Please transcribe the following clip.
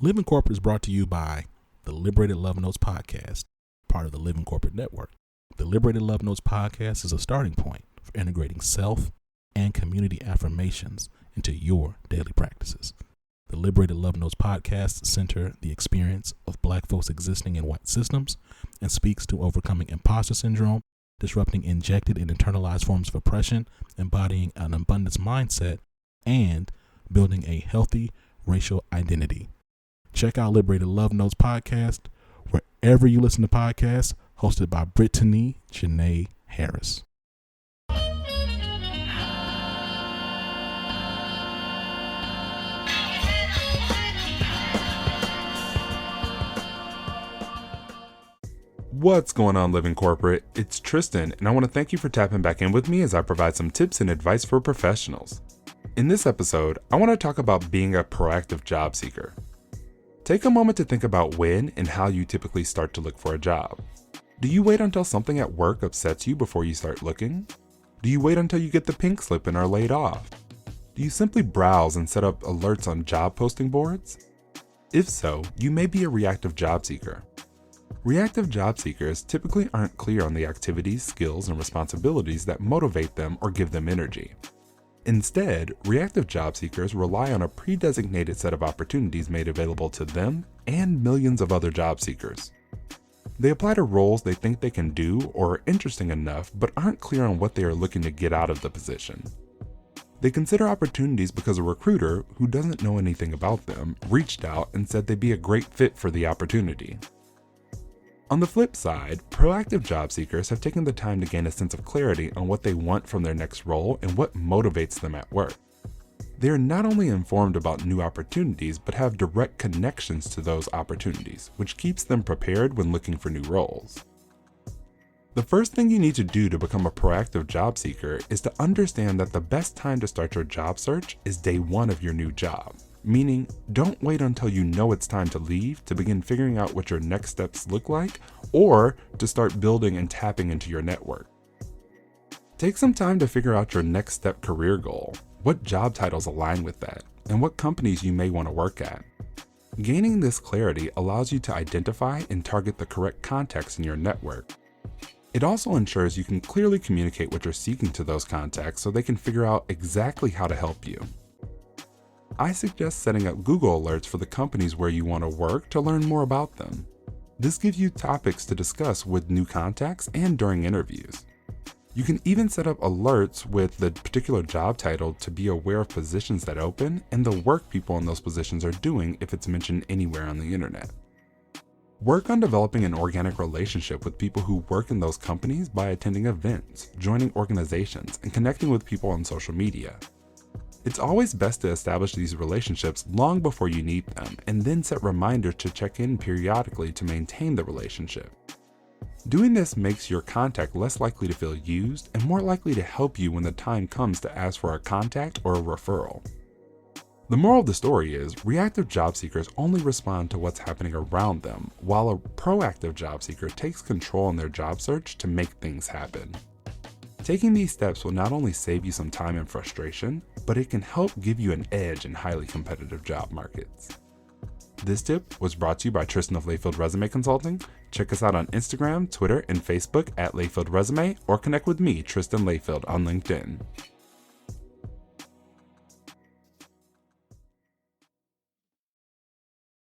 Living Corporate is brought to you by the Liberated Love Notes podcast, part of the Living Corporate Network. The Liberated Love Notes podcast is a starting point for integrating self and community affirmations into your daily practices. The Liberated Love Notes podcast center the experience of Black folks existing in white systems and speaks to overcoming imposter syndrome, disrupting injected and internalized forms of oppression, embodying an abundance mindset, and building a healthy racial identity. Check out Liberated Love Notes podcast wherever you listen to podcasts, hosted by Brittany Janae Harris. What's going on, Living Corporate? It's Tristan, and I want to thank you for tapping back in with me as I provide some tips and advice for professionals. In this episode, I want to talk about being a proactive job seeker. Take a moment to think about when and how you typically start to look for a job. Do you wait until something at work upsets you before you start looking? Do you wait until you get the pink slip and are laid off? Do you simply browse and set up alerts on job posting boards? If so, you may be a reactive job seeker. Reactive job seekers typically aren't clear on the activities, skills, and responsibilities that motivate them or give them energy. Instead, reactive job seekers rely on a pre-designated set of opportunities made available to them and millions of other job seekers. They apply to roles they think they can do or are interesting enough but aren't clear on what they are looking to get out of the position. They consider opportunities because a recruiter, who doesn't know anything about them, reached out and said they'd be a great fit for the opportunity. On the flip side, proactive job seekers have taken the time to gain a sense of clarity on what they want from their next role and what motivates them at work. They are not only informed about new opportunities, but have direct connections to those opportunities, which keeps them prepared when looking for new roles. The first thing you need to do to become a proactive job seeker is to understand that the best time to start your job search is day one of your new job. Meaning, don't wait until you know it's time to leave to begin figuring out what your next steps look like, or to start building and tapping into your network. Take some time to figure out your next step career goal, what job titles align with that, and what companies you may want to work at. Gaining this clarity allows you to identify and target the correct contacts in your network. It also ensures you can clearly communicate what you're seeking to those contacts so they can figure out exactly how to help you. I suggest setting up Google alerts for the companies where you want to work to learn more about them. This gives you topics to discuss with new contacts and during interviews. You can even set up alerts with the particular job title to be aware of positions that open and the work people in those positions are doing if it's mentioned anywhere on the internet. Work on developing an organic relationship with people who work in those companies by attending events, joining organizations, and connecting with people on social media. It's always best to establish these relationships long before you need them, and then set reminders to check in periodically to maintain the relationship. Doing this makes your contact less likely to feel used and more likely to help you when the time comes to ask for a contact or a referral. The moral of the story is, reactive job seekers only respond to what's happening around them, while a proactive job seeker takes control in their job search to make things happen. Taking these steps will not only save you some time and frustration, but it can help give you an edge in highly competitive job markets. This tip was brought to you by Tristan of Layfield Resume Consulting. Check us out on Instagram, Twitter, and Facebook at Layfield Resume, or connect with me, Tristan Layfield, on LinkedIn.